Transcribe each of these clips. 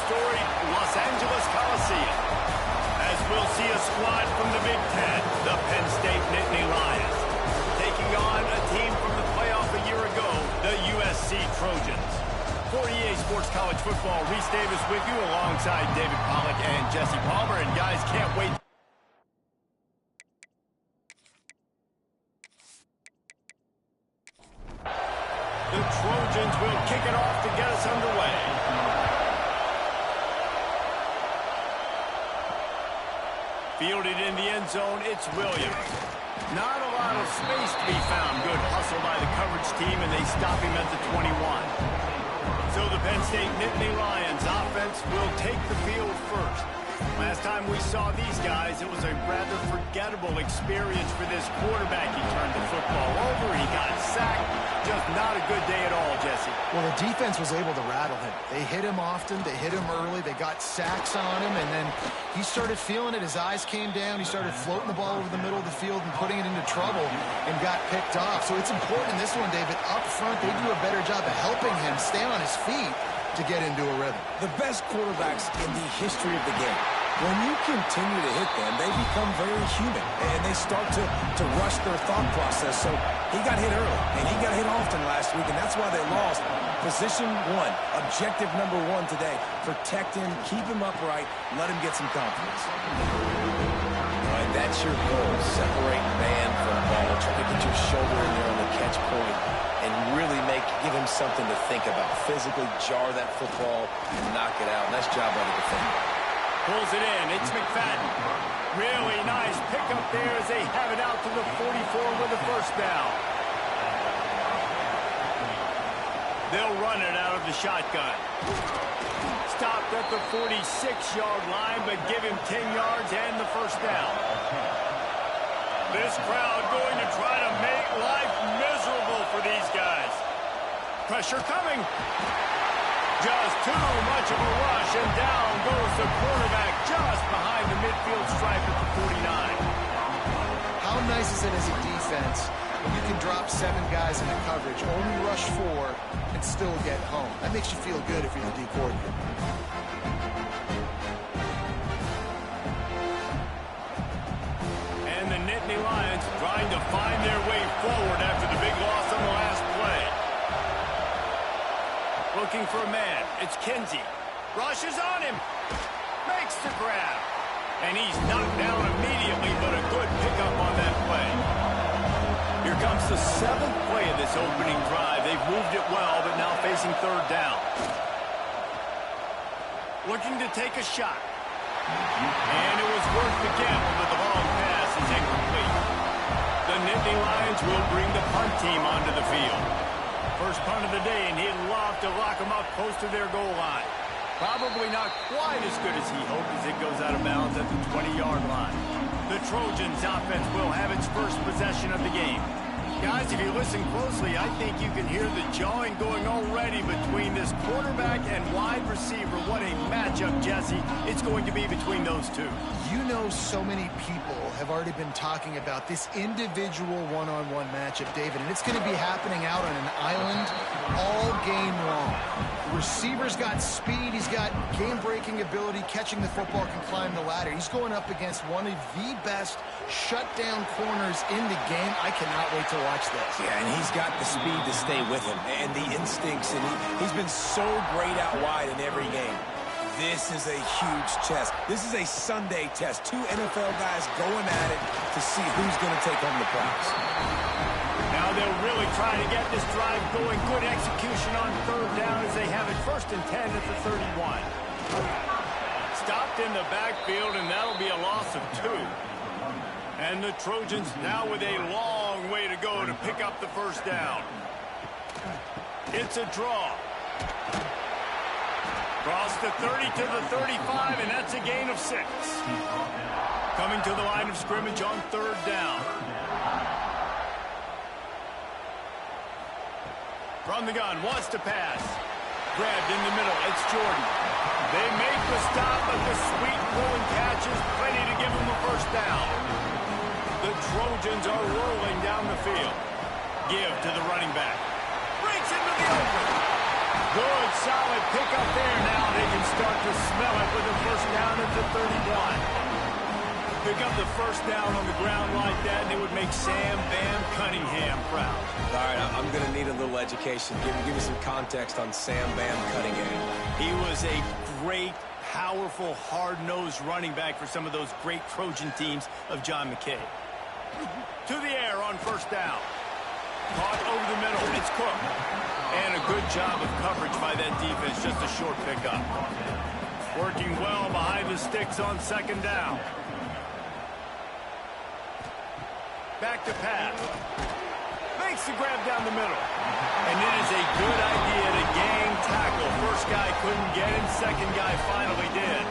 storied Los Angeles Coliseum, as we'll see a squad from the Big Ten, the Penn State Nittany Lions, taking on a team from the playoff a year ago, the USC Trojans. For EA Sports College Football, Reese Davis with you alongside David Pollack and Jesse Palmer. And guys, can't wait. The Trojans will kick it off to get us underway. Fielded in the end zone, it's Williams. Not a lot of space to be found. Good hustle by the coverage team, and they stop him at the 21. So the Penn State Nittany Lions offense will take the field first. Last time we saw these guys, it was a rather forgettable experience for this quarterback. He turned the football over, he got sacked. Just not a good day at all, Jesse. Well, the defense was able to rattle him. They hit him often, they hit him early, they got sacks on him, and then he started feeling it. His eyes came down, he started floating the ball over the middle of the field and putting it into trouble and got picked off. So it's important in this one, David, up front, they do a better job of helping him stay on his feet to get into a rhythm. The best quarterbacks in the history of the game, when you continue to hit them, they become very human, and they start to rush their thought process. So he got hit early, and he got hit often last week, and that's why they lost. Position one, objective number one today, protect him, keep him upright, let him get some confidence. All right, that's your goal. Separate man from ball. Try to get your shoulder in there on the catch point and really give him something to think about. Physically jar that football and knock it out. Nice job by the defender. Pulls it in. It's McFadden. Really nice pickup there as they have it out to the 44 with a first down. They'll run it out of the shotgun. Stopped at the 46-yard line, but give him 10 yards and the first down. This crowd going to try to make life miserable for these guys. Pressure coming. Just too much of a rush, and down goes the quarterback just behind the midfield stripe at the 49. How nice is it as a defense when you can drop 7 guys into coverage, only rush 4, and still get home? That makes you feel good if you're the D coordinator. And the Nittany Lions trying to find their way forward after the big loss on the last play. Looking for a man. It's Kinsey. Rushes on him. Makes the grab. And he's knocked down immediately, but a good pickup on that play. Here comes the 7th play of this opening drive. They've moved it well, but now facing 3rd down. Looking to take a shot. And it was worth the gamble, but the long pass is incomplete. The Nittany Lions will bring the punt team onto the field. First punt of the day, and he'd love to lock them up close to their goal line. Probably not quite as good as he hoped as it goes out of bounds at the 20-yard line. The Trojans offense will have its first possession of the game. Guys, if you listen closely, I think you can hear the jawing going already between this quarterback and wide receiver. What a matchup, Jesse, it's going to be between those two. You know, so many people have already been talking about this individual one-on-one matchup, David, and it's going to be happening out on an island all game long. The receiver's got speed, he's got game-breaking ability, catching the football, can climb the ladder. He's going up against one of the best shutdown corners in the game. I cannot wait to watch this. Yeah, and he's got the speed to stay with him and the instincts, and he's been so great out wide in every game. This is a huge test. This is a Sunday test. 2 NFL guys going at it to see who's going to take home the prize. Now they'll really try to get this drive going. Good execution on 3rd down as they have it 1st and 10 at the 31. Stopped in the backfield, and that'll be a loss of 2. And the Trojans now with a long way to go to pick up the first down. It's a draw. Cross the 30 to the 35, and that's a gain of 6. Coming to the line of scrimmage on 3rd down. From the gun, wants to pass. Grabbed in the middle, it's Jordan. They make the stop, but the sweet throwing catch is plenty to give them a first down. The Trojans are rolling down the field. Give to the running back. Breaks into the open. Good, solid pickup there. Now they can start to smell it with a first down at the 31. Pick up the first down on the ground like that, and it would make Sam Bam Cunningham proud. All right, I'm going to need a little education. Give me some context on Sam Bam Cunningham. He was a great, powerful, hard-nosed running back for some of those great Trojan teams of John McKay. To the air on first down. Caught over the middle. It's Cook. And a good job of coverage by that defense. Just a short pickup. Working well behind the sticks on second down. Back to pass. Makes the grab down the middle. And it is a good idea to gang tackle. First guy couldn't get him. Second guy finally did.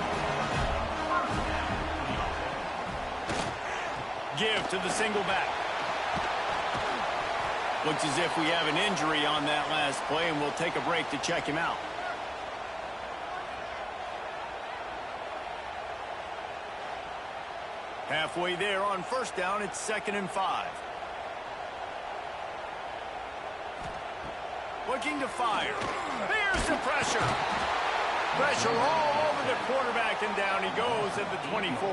Give to the single back. Looks as if we have an injury on that last play, and we'll take a break to check him out. Halfway there on first down, it's 2nd and 5. Looking to fire. There's the pressure. Pressure all over the quarterback, and down he goes at the 24.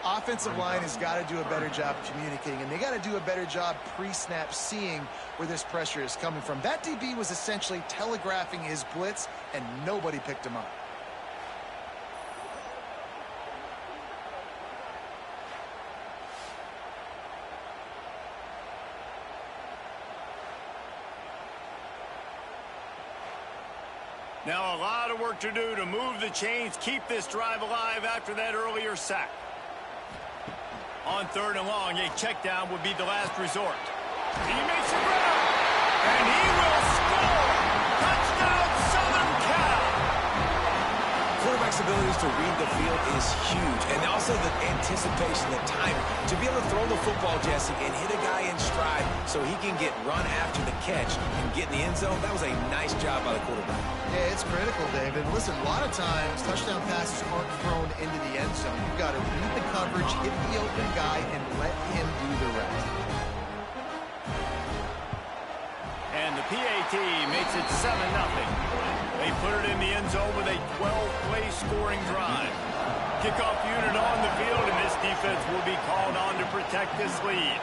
Offensive line has got to do a better job communicating, and they got to do a better job pre-snap seeing where this pressure is coming from. That DB was essentially telegraphing his blitz, and nobody picked him up. Now a lot of work to do to move the chains, keep this drive alive after that earlier sack. On 3rd and long, a check down would be the last resort. He makes a grab, and he will score! Touchdown, Southern Cal! Quarterback's abilities to read the field is huge, and also the anticipation, the timing. To be able to throw the football, Jesse, and hit a guy in stride so he can get run after the catch and get in the end zone, that was a nice job by the quarterback. Yeah, it's critical, David. Listen, a lot of times, touchdown passes aren't thrown into the end zone. You've got to read the coverage, hit the open guy, and let him do the rest. And the PAT makes it 7-0. They put it in the end zone with a 12-play scoring drive. Kickoff unit on the field, and this defense will be called on to protect this lead.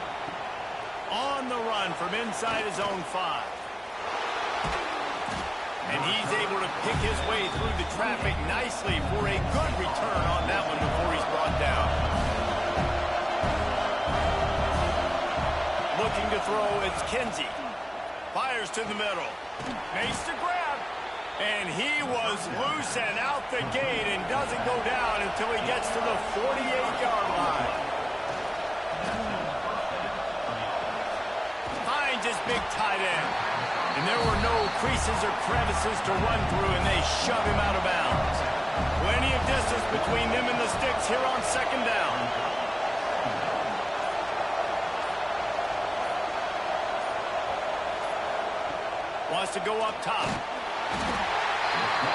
On the run from inside his own 5. And he's able to pick his way through the traffic nicely for a good return on that one before he's brought down. Looking to throw, it's Kinsey. Fires to the middle. Makes the grab. And he was loose and out the gate and doesn't go down until he gets to the 48-yard line. Finds his big tight end. And there were no creases or crevices to run through, and they shove him out of bounds. Plenty of distance between them and the sticks here on 2nd down. Wants to go up top.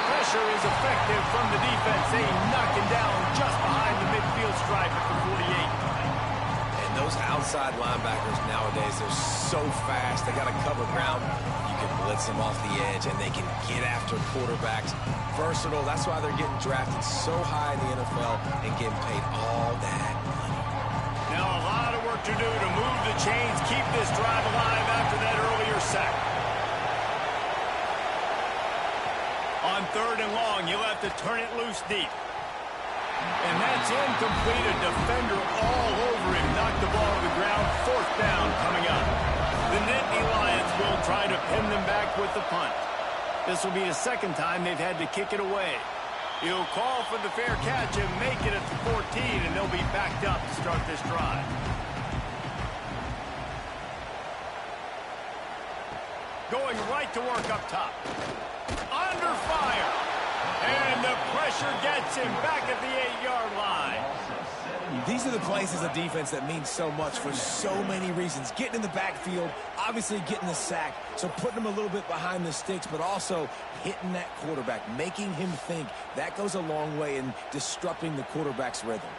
Pressure is effective from the defense. They knock him down just behind the midfield stripe at the 48. Those outside linebackers nowadays, they're so fast. They got to cover ground. You can blitz them off the edge, and they can get after quarterbacks. Versatile. That's why they're getting drafted so high in the NFL and getting paid all that money. Now a lot of work to do to move the chains, keep this drive alive after that earlier sack. On 3rd and long, you'll have to turn it loose deep. And that's incomplete. A defender all over him. Knocked the ball to the ground. 4th down coming up. The Nittany Lions will try to pin them back with the punt. This will be the 2nd time they've had to kick it away. He'll call for the fair catch and make it at the 14, and they'll be backed up to start this drive. Going right to work up top. Under fire. And the pressure gets him back at the 8-yard line. These are the plays as a defense that mean so much for so many reasons. Getting in the backfield, obviously getting the sack, so putting him a little bit behind the sticks, but also hitting that quarterback, making him think. That goes a long way in disrupting the quarterback's rhythm.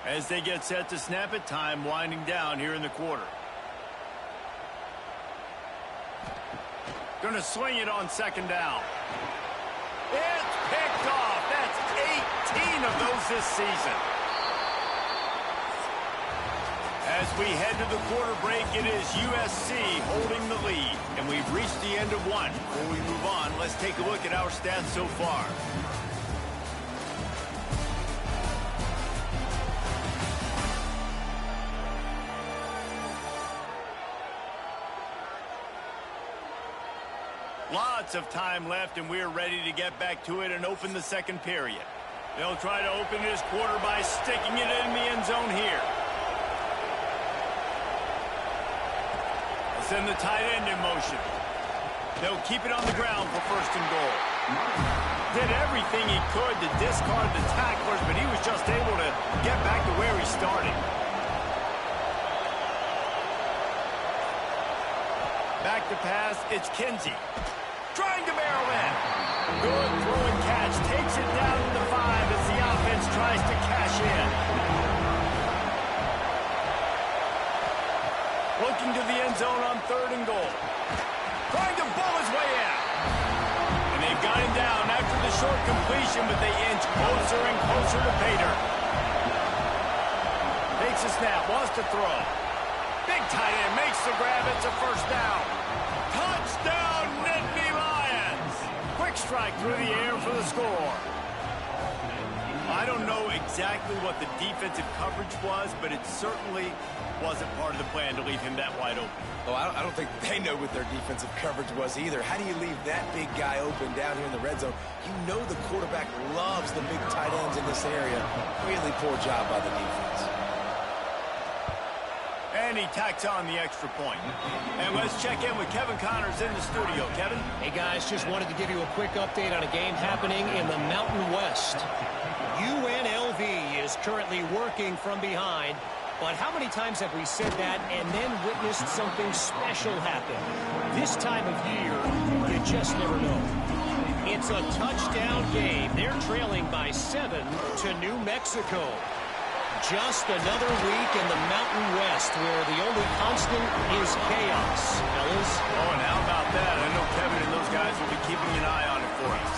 As they get set to snap it, time winding down here in the quarter. Going to swing it on second down. It's picked off. That's 18 of those this season. As we head to the quarter break, it is USC holding the lead. And we've reached the end of one. Before we move on, let's take a look at our stats so far. Lots of time left, and we're ready to get back to it and open the second period. They'll try to open this quarter by sticking it in the end zone here. They'll send the tight end in motion. They'll keep it on the ground for first and goal. Did everything he could to discard the tacklers, but he was just able to get back to where he started. Back to pass, it's Kinsey. Trying to barrel in. Good throw and catch. Takes it down to the 5 as the offense tries to cash in. Looking to the end zone on third and goal. Trying to bull his way in. And they've got him down after the short completion, but they inch closer and closer to pay dirt. Takes a snap, wants to throw. Big tight end makes the grab. It's a first down. Touchdown, Nittany Lions! Quick strike through the air for the score. I don't know exactly what the defensive coverage was, but it certainly wasn't part of the plan to leave him that wide open. Oh, I don't think they know what their defensive coverage was either. How do you leave that big guy open down here in the red zone? You know the quarterback loves the big tight ends in this area. Really poor job by the defense. And he tacks on the extra point. And let's check in with Kevin Connors in the studio. Kevin? Hey, guys, just wanted to give you a quick update on a game happening in the Mountain West. UNLV is currently working from behind, but how many times have we said that and then witnessed something special happen? This time of year, you just never know. It's a touchdown game. They're trailing by 7 to New Mexico. Just another week in the Mountain West where the only constant is chaos, fellas. Oh, and how about that? I know Kevin and those guys will be keeping an eye on it for us.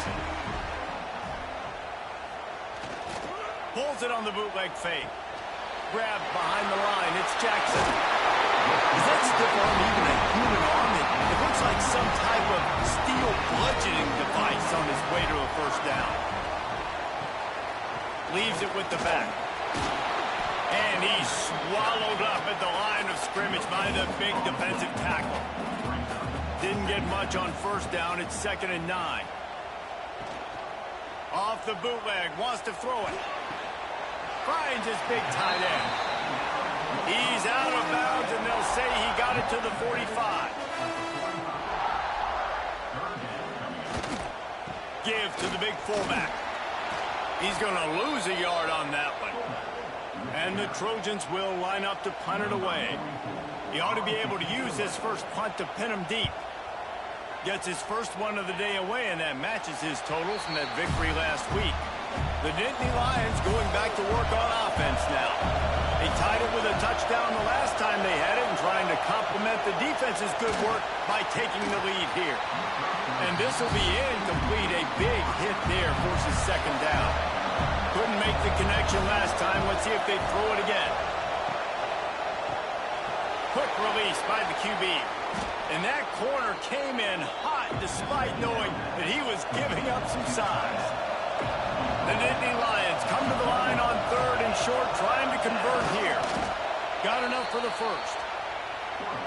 Pulls it on the bootleg fake. Grab behind the line. It's Jackson. Is that stiff arm even a human arm? It looks like some type of steel bludgeoning device on his way to a first down. Leaves it with the back. And he's swallowed up at the line of scrimmage by the big defensive tackle. Didn't get much on first down. It's 2nd and 9. Off the bootleg. Wants to throw it. Finds his big tight end. He's out of bounds, and they'll say he got it to the 45. Give to the big fullback. He's going to lose a yard on that one. And the Trojans will line up to punt it away. He ought to be able to use this first punt to pin him deep. Gets his first one of the day away, and that matches his total from that victory last week. The Nittany Lions going back to work on offense now. They tied it with a touchdown the last time they had it and trying to complement the defense's good work by taking the lead here. And this will be incomplete. A big hit there forces second down. Couldn't make the connection last time. Let's see if they throw it again. Quick release by the QB. And that corner came in hot despite knowing that he was giving up some size. The Nittany Lions come to the line on 3rd and short, trying to convert here. Got enough for the first.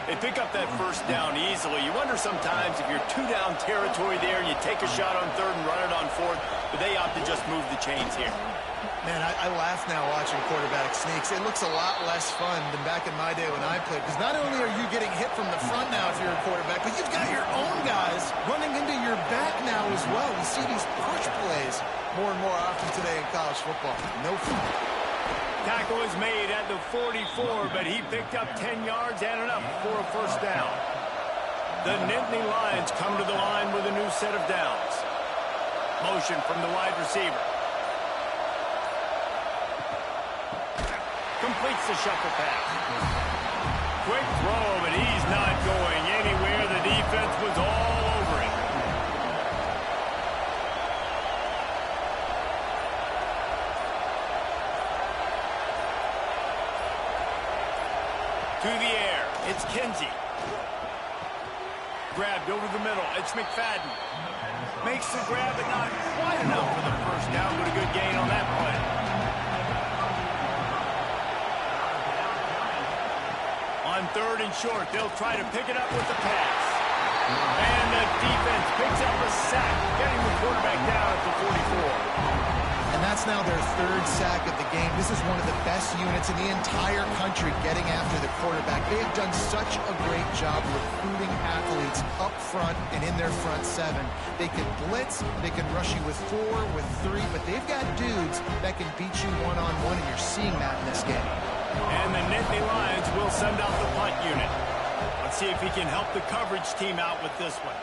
They pick up that first down easily. You wonder sometimes if you're 2-down territory there and you take a shot on 3rd and run it on 4th, but they opt to just move the chains here. Man, I laugh now watching quarterback sneaks. It looks a lot less fun than back in my day when I played, because not only are you getting hit from the front now if you're a quarterback, but you've got your own guys running into your back now as well. We see these push plays more and more often today in college football. No fun. Tackle is made at the 44, but he picked up 10 yards and enough for a first down. The Nittany Lions come to the line with a new set of downs. Motion from the wide receiver. Completes the shuffle pass. Quick throw, but he's not going anywhere. The defense was all over To the air. It's Kinsey. Grabbed over the middle. It's McFadden. Makes the grab, but not quite enough for the first down, but a good gain on that play. On 3rd and short, they'll try to pick it up with the pass. And the defense picks up a sack, getting the quarterback down at the 44. And that's now their 3rd sack of the game. This is one of the best units in the entire country getting after the quarterback. They have done such a great job recruiting athletes up front and in their front 7. They can blitz, they can rush you with 4, with 3, but they've got dudes that can beat you one-on-one, and you're seeing that in this game. And the Nittany Lions will send out the punt unit. Let's see if he can help the coverage team out with this one.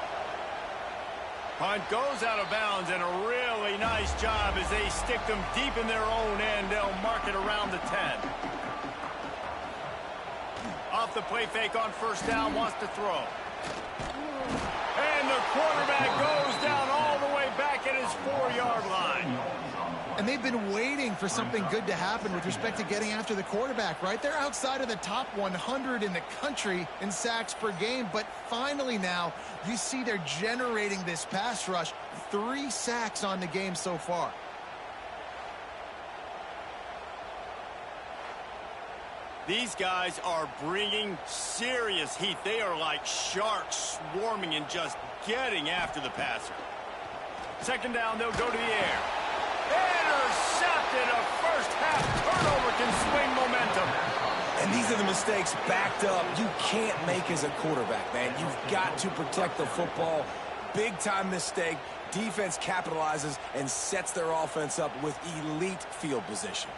Punt goes out of bounds, and a really nice job as they stick them deep in their own end. They'll mark it around the 10. Off the play fake on 1st down, wants to throw. And the quarterback goes down all the way back at his 4-yard line. And they've been waiting for something good to happen with respect to getting after the quarterback, right? They're outside of the top 100 in the country in sacks per game, but finally now you see they're generating this pass rush. 3 sacks on the game so far. These guys are bringing serious heat. They are like sharks swarming and just getting after the passer. 2nd down, they'll go to the air. Intercepted. A first-half turnover can swing momentum. And these are the mistakes backed up you can't make as a quarterback, man. You've got to protect the football. Big-time mistake. Defense capitalizes and sets their offense up with elite field position.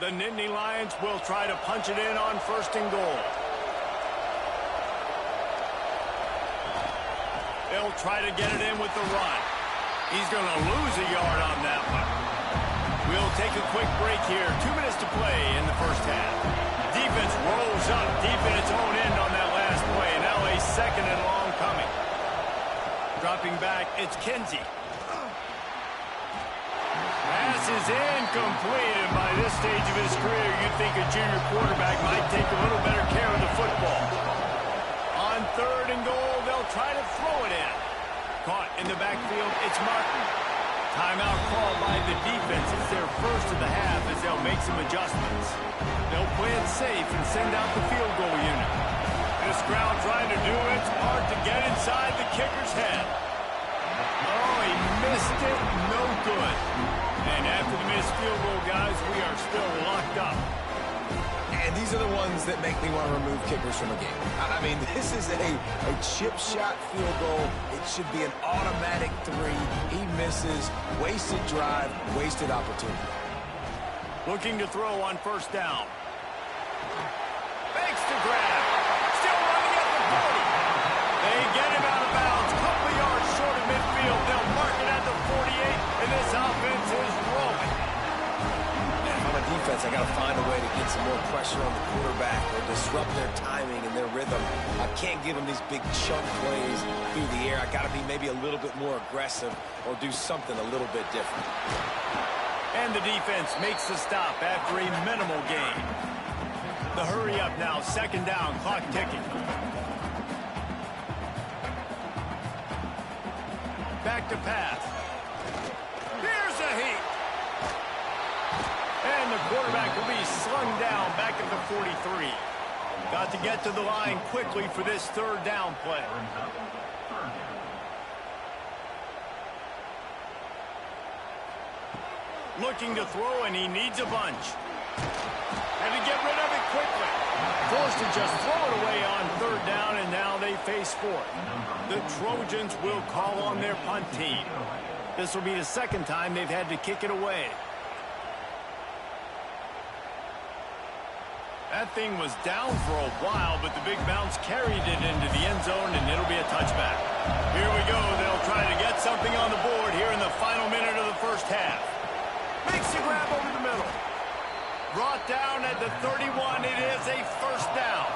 The Nittany Lions will try to punch it in on 1st and goal. They'll try to get it in with the run. He's going to lose a yard on that one. We'll take a quick break here. 2 minutes to play in the 1st half. Defense rolls up deep in its own end on that last play. Now a 2nd and long coming. Dropping back, it's Kinsey. Pass is incomplete, and by this stage of his career, you'd think a junior quarterback might take a little better care of the football. On 3rd and goal, they'll try to throw it in. Caught in the backfield, it's Martin. Timeout called by the defense. It's their first of the half as they'll make some adjustments. They'll play it safe and send out the field goal unit. This crowd trying to do its part to get inside the kicker's head. Oh, he missed it. No good. And after the missed field goal, guys, we are still locked up. And these are the ones that make me want to remove kickers from a game. I mean, this is a chip shot field goal. It should be an automatic 3. He misses. Wasted drive, wasted opportunity. Looking to throw on 1st down. Makes the grab. Still running at the 40. They get him out of bounds. Couple of yards short of midfield. They'll mark it at the 48, and this offense is rolling. If I'm a defense, I got to find a way to get some more pressure on the quarterback or disrupt their timing and their rhythm. I can't give them these big chunk plays through the air. I got to be maybe a little bit more aggressive or do something a little bit different. And the defense makes the stop after a minimal gain. The hurry up now, 2nd down, clock ticking. Back to pass. Here's a heat. And the quarterback will be slung down back at the 43. Got to get to the line quickly for this 3rd down play. Looking to throw, and he needs a bunch. And to get rid of it quickly. Forced to just throw it away on 3rd down, and now they face 4th. The Trojans will call on their punt team. This will be the 2nd time they've had to kick it away. That thing was down for a while, but the big bounce carried it into the end zone, and it'll be a touchback. Here we go. They'll try to get something on the board here in the final minute of the 1st half. Makes the grab over the middle. Brought down at the 31. It is a 1st down.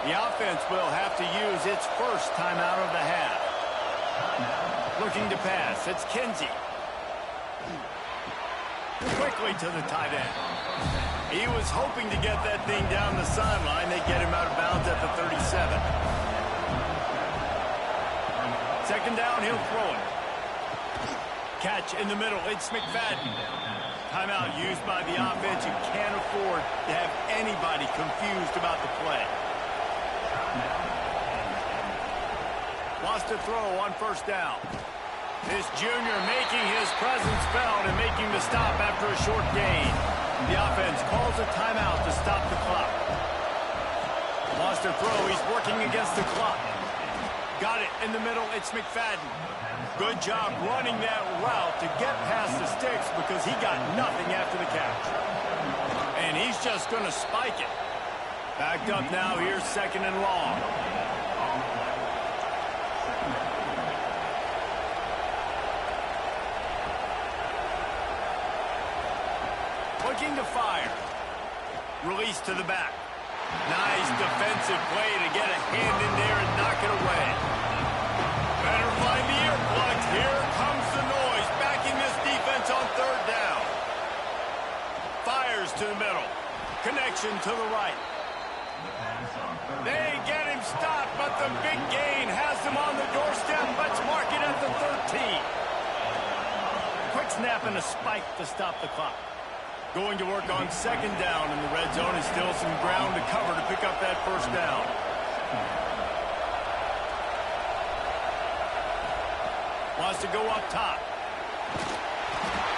The offense will have to use its first timeout of the half. Looking to pass. It's Kinsey. Quickly to the tight end. He was hoping to get that thing down the sideline. They get him out of bounds at the 37. Second down, he'll throw it. Catch in the middle. It's McFadden. Timeout used by the offense. You can't afford to have anybody confused about the play. Wants to throw on first down. This junior making his presence felt and making the stop after a short gain. The offense calls a timeout to stop the clock. Wants to throw. He's working against the clock. Got it in the middle. It's McFadden. Good job running that route to get past the sticks because he got nothing after the catch. And he's just going to spike it. Backed up now. Here's second and long. Looking to fire. Release to the back. Nice defensive play to get a hand in there and knock it away. Better find the earplugs. Here comes the noise. Backing this defense on third down. Fires to the middle. Connection to the right. They get him stopped, but the big gain has them on the doorstep. Let's mark it at the 13. Quick snap and a spike to stop the clock. Going to work on second down in the red zone. Is still some ground to cover to pick up that first down. Wants to go up top.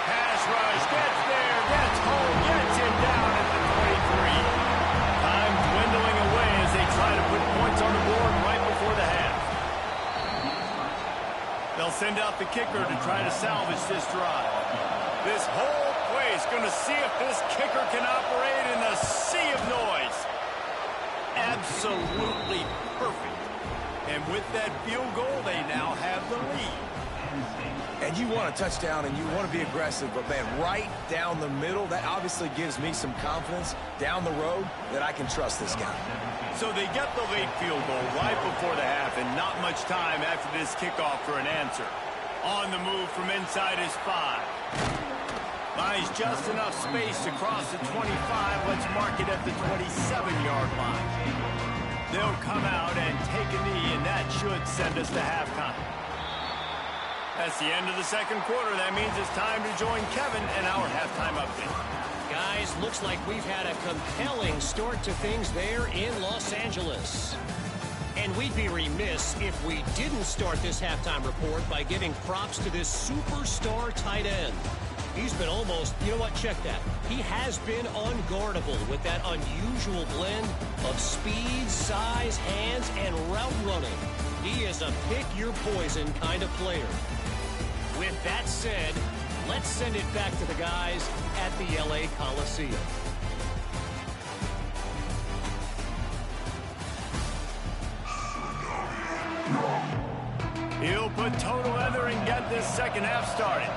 Pass rush. Gets there. Gets home. Gets him down at the 23. Time dwindling away as they try to put points on the board right before the half. They'll send out the kicker to try to salvage this drive. This whole play is going to see if this kicker can operate in a sea of noise. Absolutely perfect. And with that field goal, they now have the lead. And you want a touchdown and you want to be aggressive, but man, right down the middle, that obviously gives me some confidence down the road that I can trust this guy. So they get the late field goal right before the half and not much time after this kickoff for an answer. On the move from inside his 5. Buys just enough space to cross the 25. Let's mark it at the 27-yard line. They'll come out and take a knee, and that should send us to halftime. That's the end of the second quarter. That means it's time to join Kevin and our halftime update. Guys, looks like we've had a compelling start to things there in Los Angeles. And we'd be remiss if we didn't start this halftime report by giving props to this superstar tight end. He's been almost, you know what, check that. He has been unguardable with that unusual blend of speed, size, hands, and route running. He is a pick-your-poison kind of player. With that said, let's send it back to the guys at the LA Coliseum. He'll put total leather and get this second half started.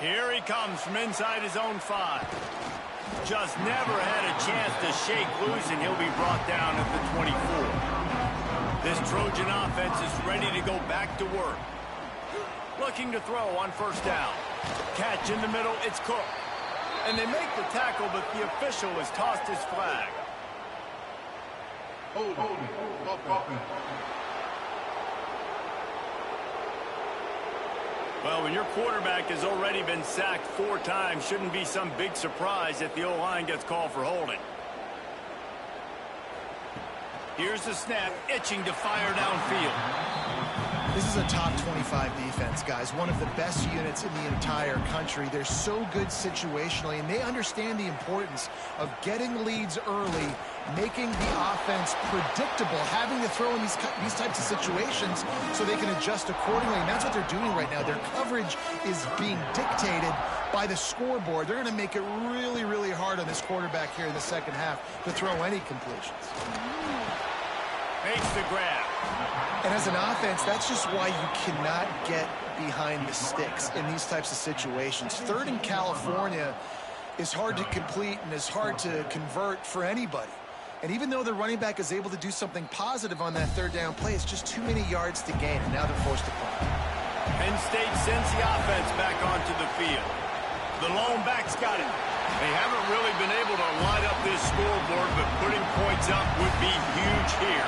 Here he comes from inside his own 5. Just never had a chance to shake loose, and he'll be brought down at the 24. This Trojan offense is ready to go back to work. Looking to throw on first down. Catch in the middle, it's Cook. And they make the tackle, but the official has tossed his flag. Well, when your quarterback has already been sacked 4 times, shouldn't be some big surprise if the O-line gets called for holding. Here's the snap, itching to fire downfield. This is a top 25 defense, guys. One of the best units in the entire country. They're so good situationally, and they understand the importance of getting leads early, making the offense predictable, having to throw in these types of situations so they can adjust accordingly. And that's what they're doing right now. Their coverage is being dictated by the scoreboard. They're going to make it really, really hard on this quarterback here in the second half to throw any completions. Makes the grab. And as an offense, that's just why you cannot get behind the sticks in these types of situations. Third in California, is hard to complete and is hard to convert for anybody. And even though the running back is able to do something positive on that third down play, it's just too many yards to gain, and now they're forced to punt. Penn State sends the offense back onto the field. The lone back's got it. They haven't really been able to light up this scoreboard, but putting points up would be huge here.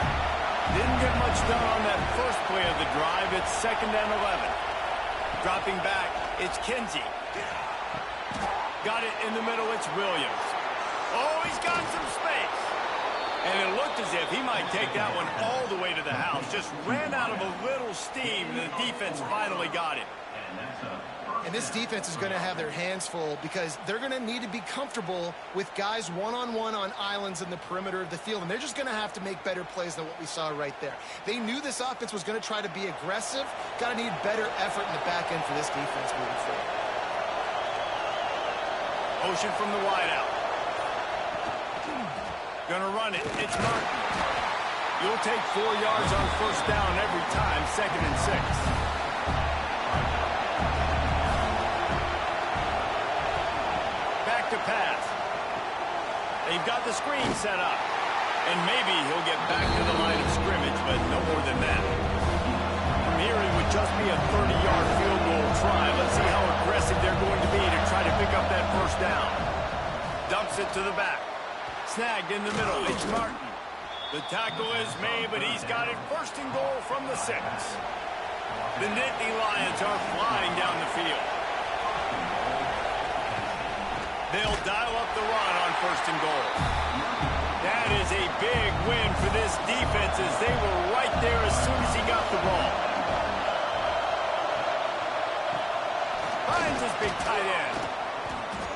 Didn't get much done on that first play of the drive. It's 2nd and 11. Dropping back, it's Kinsey. Got it in the middle, it's Williams. Oh, he's got some space. And it looked as if he might take that one all the way to the house. Just ran out of a little steam, and the defense finally got it. And this defense is going to have their hands full because they're going to need to be comfortable with guys one-on-one on islands in the perimeter of the field. And they're just going to have to make better plays than what we saw right there. They knew this offense was going to try to be aggressive. Got to need better effort in the back end for this defense moving forward. Motion from the wideout. Gonna run it. It's Martin. You'll take 4 yards on first down every time. 2nd and 6. Back to pass. They've got the screen set up. And maybe he'll get back to the line of scrimmage, but no more than that. From here, it would just be a 30-yard field goal try. Let's see how aggressive they're going to be to try to pick up that first down. Dumps it to the back. Snagged in the middle. It's Martin. The tackle is made, but he's got it 1st and goal from the 6. The Nittany Lions are flying down the field. They'll dial up the run on 1st and goal. That is a big win for this defense as they were right there as soon as he got the ball. Finds his big tight end.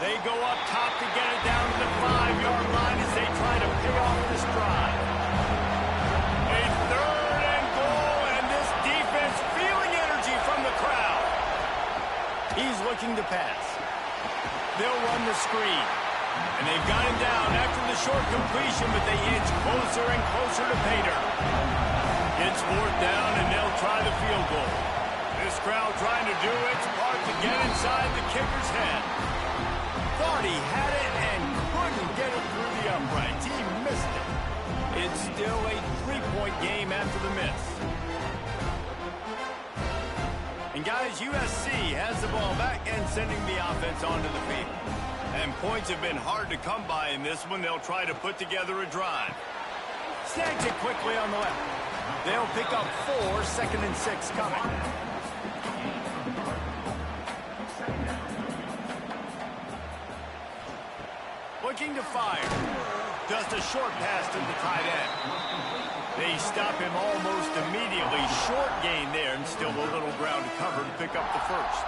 They go up top to get it down to the 5-yard line as they try to pay off this drive. A 3rd and goal, and this defense feeling energy from the crowd. He's looking to pass. They'll run the screen. And they've got him down after the short completion, but they inch closer and closer to Pater. It's 4th down, and they'll try the field goal. This crowd trying to do its part to get inside the kicker's head. Thought he had it and couldn't get it through the uprights. He missed it. It's still a 3-point game after the miss. And guys, USC has the ball back and sending the offense onto the field. And points have been hard to come by in this one. They'll try to put together a drive. Snags it quickly on the left. They'll pick up 4, 2nd and 6 coming. Looking to fire. Just a short pass to the tight end. They stop him almost immediately. Short gain there and still a little ground to cover to pick up the 1st.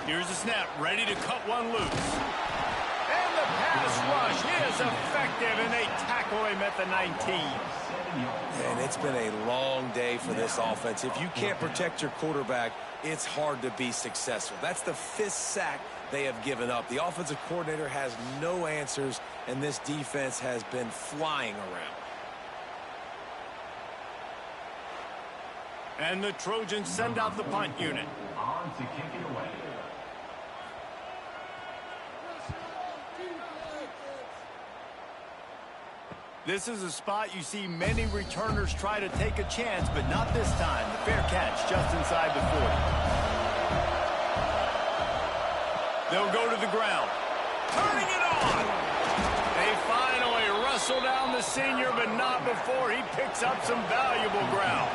Here's a snap, ready to cut one loose. And the pass rush is effective, and they tackle him at the 19. And it's been a long day for this offense. If you can't protect your quarterback, it's hard to be successful. That's the 5th sack they have given up. The offensive coordinator has no answers, and this defense has been flying around. And the Trojans send out the punt unit. On to kick it away. This is a spot you see many returners try to take a chance, but not this time. The fair catch just inside the 40. They'll go to the ground. Turning it on! They finally wrestle down the senior, but not before he picks up some valuable ground.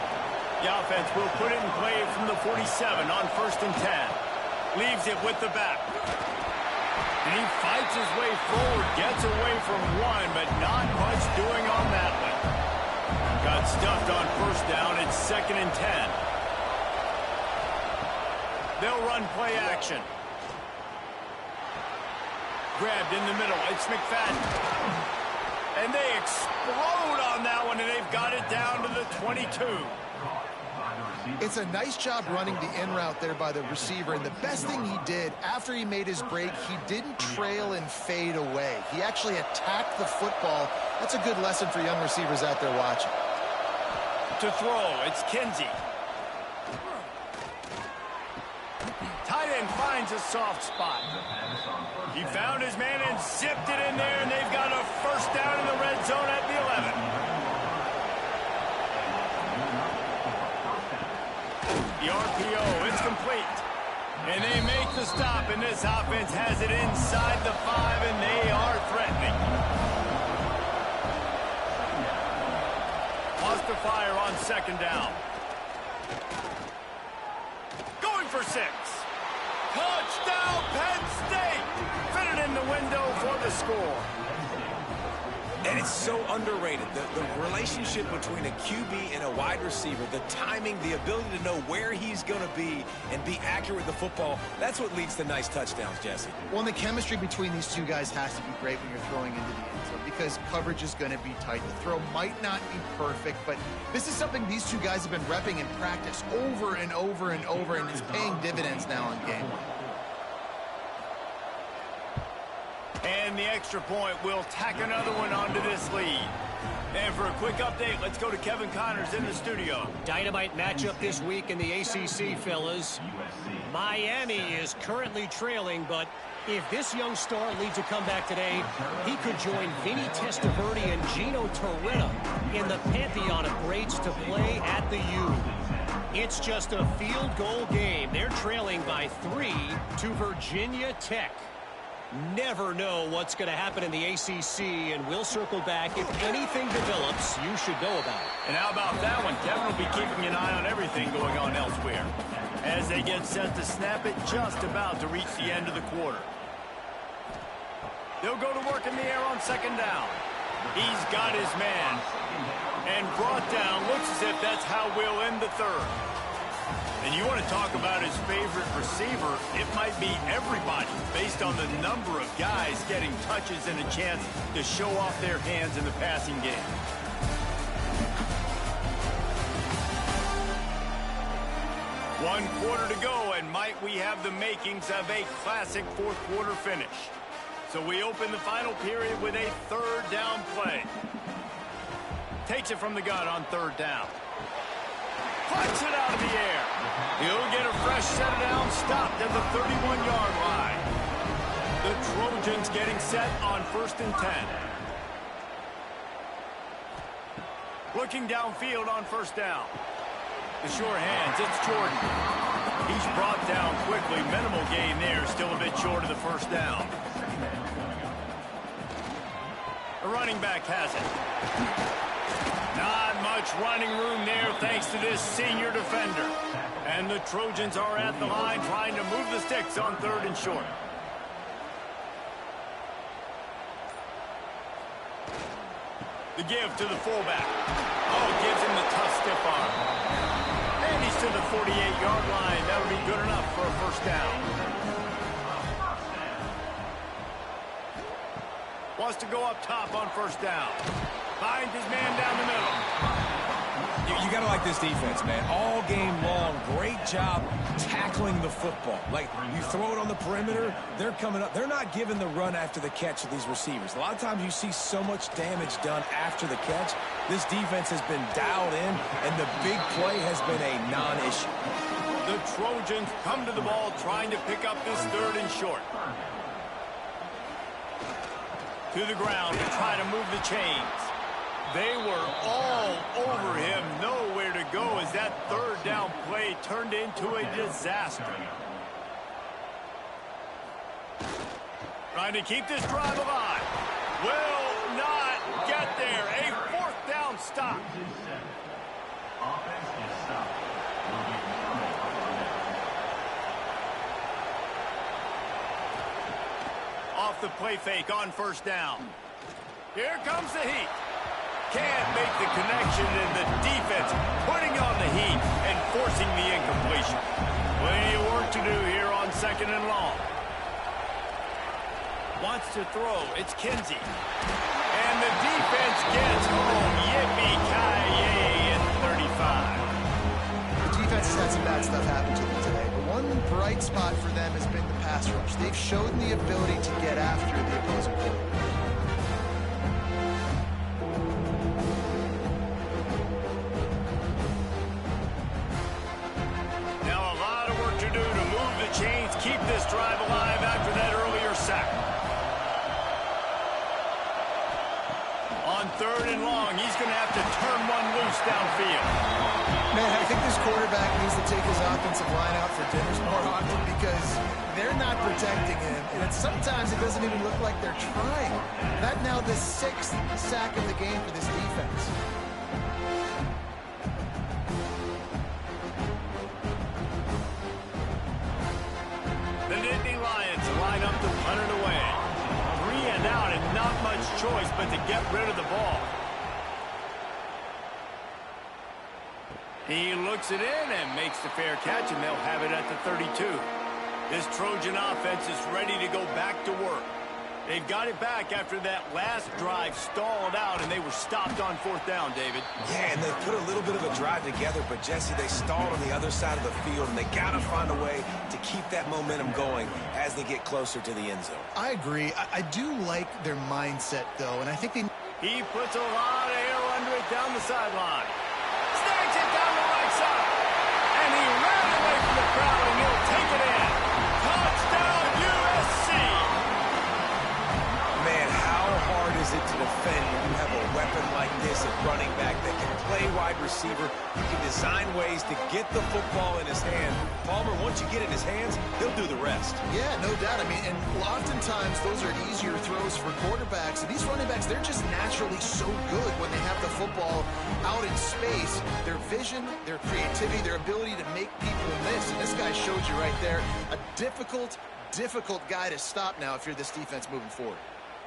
The offense will put it in play from the 47 on 1st and 10. Leaves it with the back. And he fights his way forward, gets away from one, but not much doing on that one. Got stuffed on 1st down. It's 2nd and 10. They'll run play action. Grabbed in the middle. It's McFadden. And they explode on that one, and they've got it down to the 22. It's a nice job running the in route there by the receiver, and the best thing he did after he made his break, he didn't trail and fade away. He actually attacked the football. That's a good lesson for young receivers out there watching. To throw, it's Kinsey. Tight end finds a soft spot. He found his man and zipped it in there, and they've got a first down in the red zone at the 11. The RPO, it's complete. And they make the stop, and this offense has it inside the 5, and they are threatening. Wants to fire on second down. Going for 6. Touchdown, Penn State! Fit it in the window for the score. And it's so underrated, the relationship between a QB and a wide receiver, the timing, the ability to know where he's going to be and be accurate with the football, that's what leads to nice touchdowns, Jesse. Well, and the chemistry between these two guys has to be great when you're throwing into the end zone because coverage is going to be tight. The throw might not be perfect, but this is something these two guys have been repping in practice over and over and over, and it's paying dividends now in game one. And the extra point will tack another one onto this lead. And for a quick update, let's go to Kevin Connors in the studio. Dynamite matchup this week in the ACC, fellas. Miami is currently trailing, but if this young star leads a comeback today, he could join Vinny Testaverde and Gino Torretta in the pantheon of greats to play at the U. It's just a field goal game. They're trailing by 3 to Virginia Tech. Never know what's going to happen in the ACC, and we'll circle back. If anything develops, you should know about it. And how about that one? Kevin will be keeping an eye on everything going on elsewhere as they get set to snap it just about to reach the end of the quarter. They'll go to work in the air on second down. He's got his man. And brought down. Looks as if that's how we'll end the third. And you want to talk about his favorite receiver, it might be everybody based on the number of guys getting touches and a chance to show off their hands in the passing game. One quarter to go, and might we have the makings of a classic fourth quarter finish. So we open the final period with a third down play. Takes it from the gun on third down. Puts it out of the air. He'll get a fresh set of down, stopped at the 31-yard line. The Trojans getting set on 1st and 10. Looking downfield on first down. The sure hands, it's Jordan. He's brought down quickly. Minimal gain there, still a bit short of the first down. The running back has it. Not much running room there thanks to this senior defender. And the Trojans are at the line trying to move the sticks on 3rd and short. The give to the fullback. Oh, gives him the tough stiff arm. And he's to the 48-yard line. That'll be good enough for a first down. Wants to go up top on first down. Finds his man down the middle. You got to like this defense, man. All game long, great job tackling the football. Like, you throw it on the perimeter, they're coming up. They're not giving the run after the catch to these receivers. A lot of times you see so much damage done after the catch. This defense has been dialed in, and the big play has been a non-issue. The Trojans come to the ball trying to pick up this 3rd and short. To the ground to try to move the chains. They were all over him, nowhere to go as that 3rd down play turned into a disaster. Trying to keep this drive alive. Will not get there. A 4th down stop. Offense is stopped. Off the play fake on first down. Here comes the heat. Can't make the connection, and the defense putting on the heat and forcing the incompletion. Plenty of work to do here on 2nd and long. Wants to throw. It's Kinsey. And the defense gets home. Yippee-ki-yay at 35. The defense has had some bad stuff happen to them today, but one bright spot for them has been the pass rush. They've shown the ability to get after the opposing quarterback. Now a lot of work to do to move the chains, keep this drive alive after that earlier sack. 3rd and long, he's going to have to turn one loose downfield. Man, I think this quarterback needs to take his offensive line out for dinners more often because they're not protecting him. And sometimes it doesn't even look like they're trying. That now the 6th sack of the game for this defense. The Nittany Lions line up to punt it away. 3 and out and not much choice but to get rid of the ball. He looks it in and makes the fair catch, and they'll have it at the 32. This Trojan offense is ready to go back to work. They've got it back after that last drive stalled out, and they were stopped on 4th down, David. Yeah, and they put a little bit of a drive together, but, Jesse, they stalled on the other side of the field, and they got to find a way to keep that momentum going as they get closer to the end zone. I agree. I do like their mindset, though, and I think they... He puts a lot of air under it down the sideline. Snags it down the right side. And he ran away from the crowd, and he'll take it in. Touchdown, USC! Man, how hard is it to defend when you have a weapon like this at running back that can play wide receiver? You can design ways to get the football in his hand. Palmer, once you get it in his hands, he'll do the rest. Yeah, no doubt. I mean, and oftentimes those are easier throws for quarterbacks. And these running backs, they're just naturally so good when they have the football out in space. Their vision, their creativity, their ability to make people miss. And this guy showed you right there, a difficult guy to stop now if you're this defense moving forward.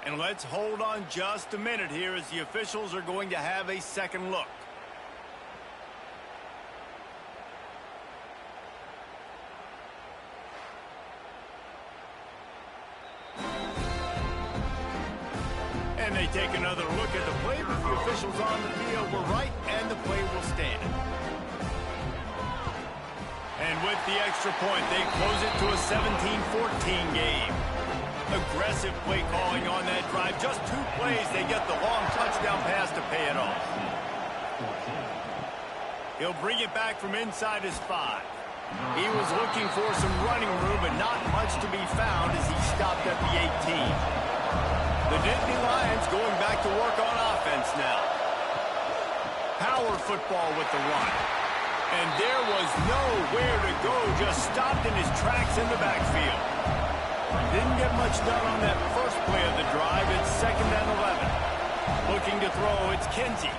And let's hold on just a minute here as the officials are going to have a second look. And they take another look at the play, but the officials on the field were right, and the play will stand. And with the extra point, they close it to a 17-14 game. Aggressive play calling on that drive. Just 2 plays, they get the long touchdown pass to pay it off. He'll bring it back from inside his 5. He was looking for some running room, but not much to be found as he stopped at the 18. The Nittany Lions going back to work on offense now. Power football with the run. And there was nowhere to go, just stopped in his tracks in the backfield. Didn't get much done on that first play of the drive. It's 2nd and 11. Looking to throw, it's Kinsey.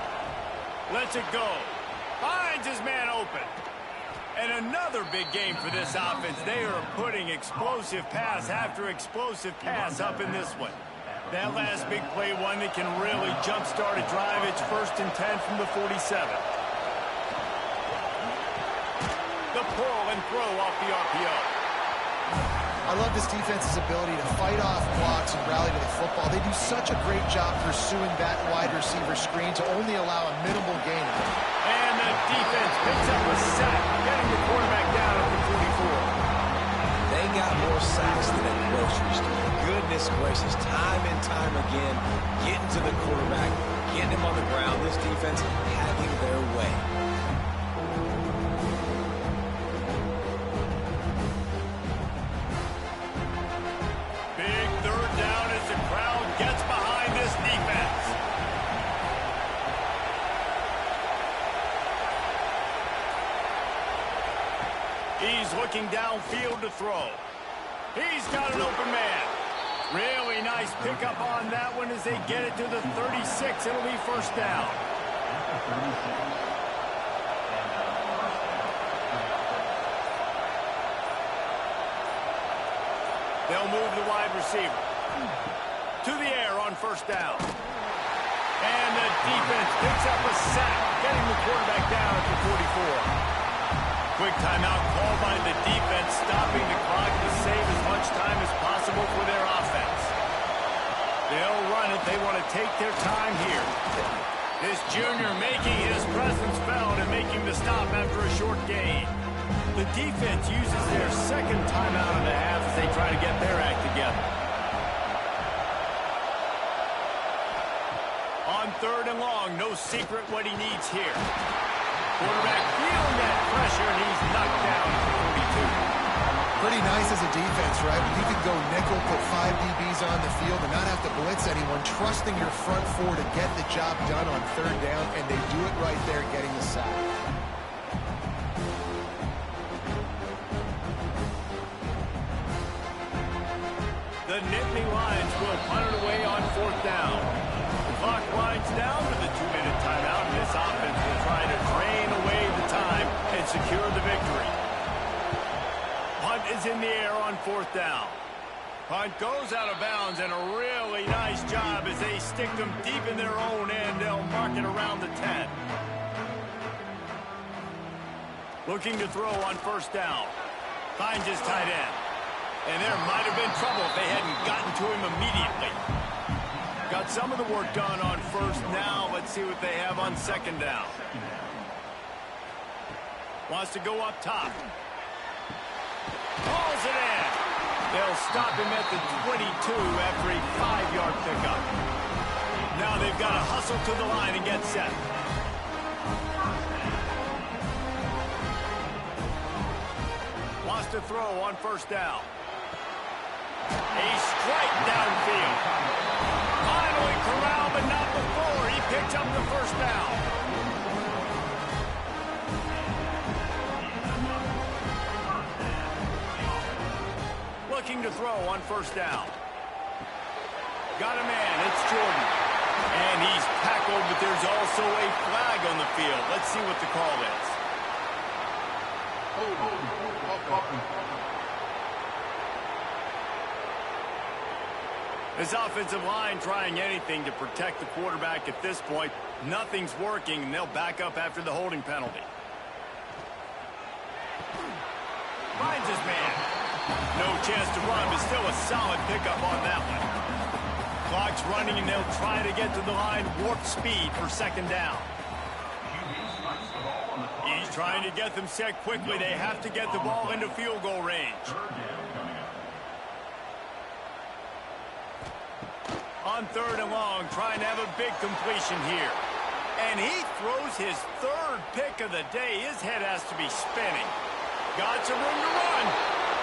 Lets it go. Finds his man open. And another big game for this offense. They are putting explosive pass after explosive pass up in this one. That last big play, one that can really jumpstart a drive. It's 1st and 10 from the 47. The pull and throw off the RPO. I love this defense's ability to fight off blocks and rally to the football. They do such a great job pursuing that wide receiver screen to only allow a minimal gain. And the defense picks up a sack, getting the quarterback down at the 44. They got more sacks than a grocery store. Goodness gracious, time and time again, getting to the quarterback, getting him on the ground. This defense having their way. Big 3rd down as the crowd gets behind this defense. He's looking downfield to throw. He's got an open man. Really nice pickup on that one as they get it to the 36. It'll be 1st down. They'll move the wide receiver to the air on 1st down. And the defense picks up a sack, getting the quarterback down at the 44. Quick timeout called by the defense, stopping the clock to save as much time as possible for their offense. They'll run it. They want to take their time here. This junior making his presence felt and making the stop after a short gain. The defense uses their 2nd timeout of the half as they try to get their act together. On 3rd and long, no secret what he needs here. Quarterback feeling that pressure, and he's knocked down at the 42. Pretty nice as a defense, right? When you can go nickel, put 5 DBs on the field and not have to blitz anyone, trusting your front four to get the job done on third down, and they do it right there, getting the sack. The Nittany Lions will punt it away on fourth down. The clock winds down to the 2-minute timeout, and this offense will try to drain away the time and secure the victory. Punt is in the air on fourth down. Punt goes out of bounds, and a really nice job as they stick them deep in their own end. They'll mark it around the 10. Looking to throw on first down. Finds his tight end. And there might have been trouble if they hadn't gotten to him immediately. Got some of the work done on first. Now let's see what they have on second down. Wants to go up top. Calls it in. They'll stop him at the 22 after a 5-yard pickup. Now they've got to hustle to the line and get set. Wants to throw on first down. A strike downfield. Finally corralled, but not before. He picks up the first down. Looking to throw on first down. Got a man. It's Jordan. And he's tackled, but there's also a flag on the field. Let's see what the call is. This offensive line trying anything to protect the quarterback at this point. Nothing's working, and they'll back up after the holding penalty. Finds his man. No chance to run, but still a solid pickup on that one. Clock's running, and they'll try to get to the line warp speed for second down. He's trying to get them set quickly. They have to get the ball into field goal range. On third and long, trying to have a big completion here. And he throws his third pick of the day. His head has to be spinning. Got some room to run.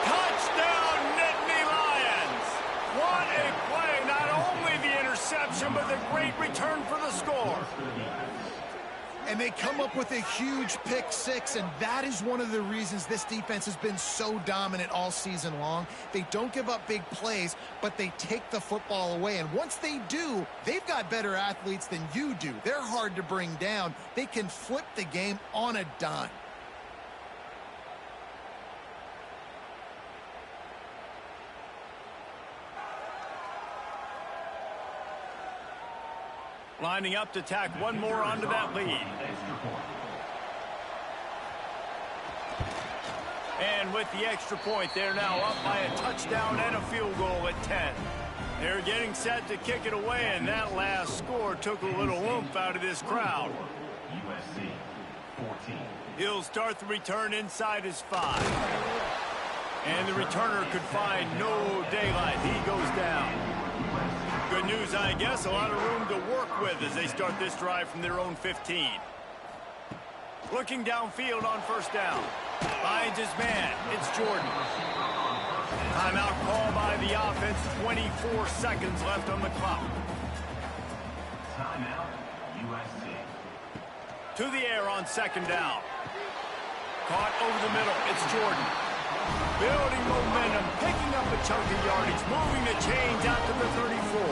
Touchdown, Nittany Lions! What a play. Not only the interception, but the great return for the score. And they come up with a huge pick six, and that is one of the reasons this defense has been so dominant all season long. They don't give up big plays, but they take the football away. And once they do, they've got better athletes than you do. They're hard to bring down. They can flip the game on a dime. Lining up to tack one more onto that lead. And with the extra point, they're now up by a touchdown and a field goal at 10. They're getting set to kick it away, and that last score took a little oomph out of this crowd. USC 14. He'll start the return inside his 5. And the returner could find no daylight. He goes down. Good news, I guess. A lot of room to work with as they start this drive from their own 15. Looking downfield on first down. Finds his man. It's Jordan. Timeout call by the offense. 24 seconds left on the clock. Timeout, USC. To the air on second down. Caught over the middle. It's Jordan. Building momentum, picking up a chunk of yardage, moving the chains out to the 34.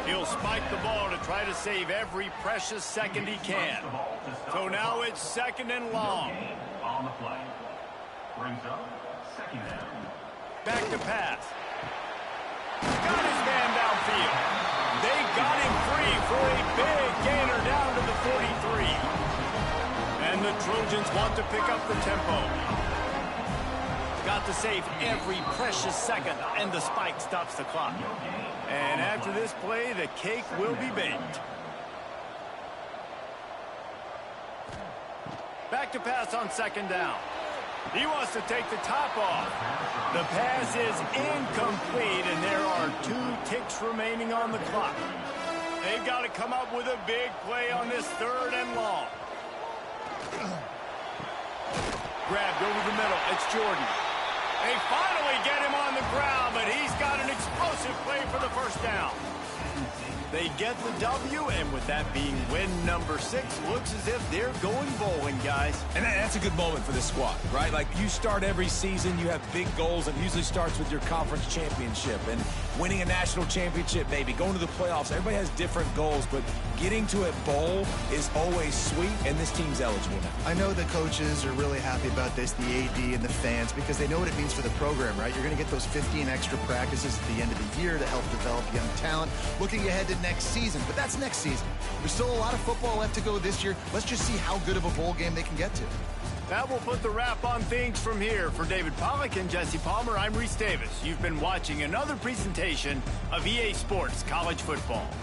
He'll spike the ball to try to save every precious second he can. So now it's second and long. On the play. Brings up second down. Back to pass. Got his man downfield. They got him free for a big gainer down to the 43. And the Trojans want to pick up the tempo. Got to save every precious second, and the spike stops the clock. And after this play, the cake will be baked. Back to pass on second down. He wants to take the top off. The pass is incomplete, and there are 2 ticks remaining on the clock. They've got to come up with a big play on this third and long. Grabbed over the middle. It's Jordan. They finally get him on the ground, but he's got an explosive play for the first down. They get the W, and with that being win number 6, looks as if they're going bowling, guys. And that's a good moment for this squad, right? Like, you start every season, you have big goals, and it usually starts with your conference championship and winning a national championship, maybe going to the playoffs. Everybody has different goals, but getting to a bowl is always sweet, and this team's eligible now. I know the coaches are really happy about this, the AD and the fans, because they know what it means for the program, right? You're going to get those 15 extra practices at the end of the year to help develop young talent. Looking ahead to next season, but that's next season. There's still a lot of football left to go this year. Let's just see how good of a bowl game they can get to. That will put the wrap on things from here. For David Pollack and Jesse Palmer, I'm Reese Davis. You've been watching another presentation of EA Sports College Football.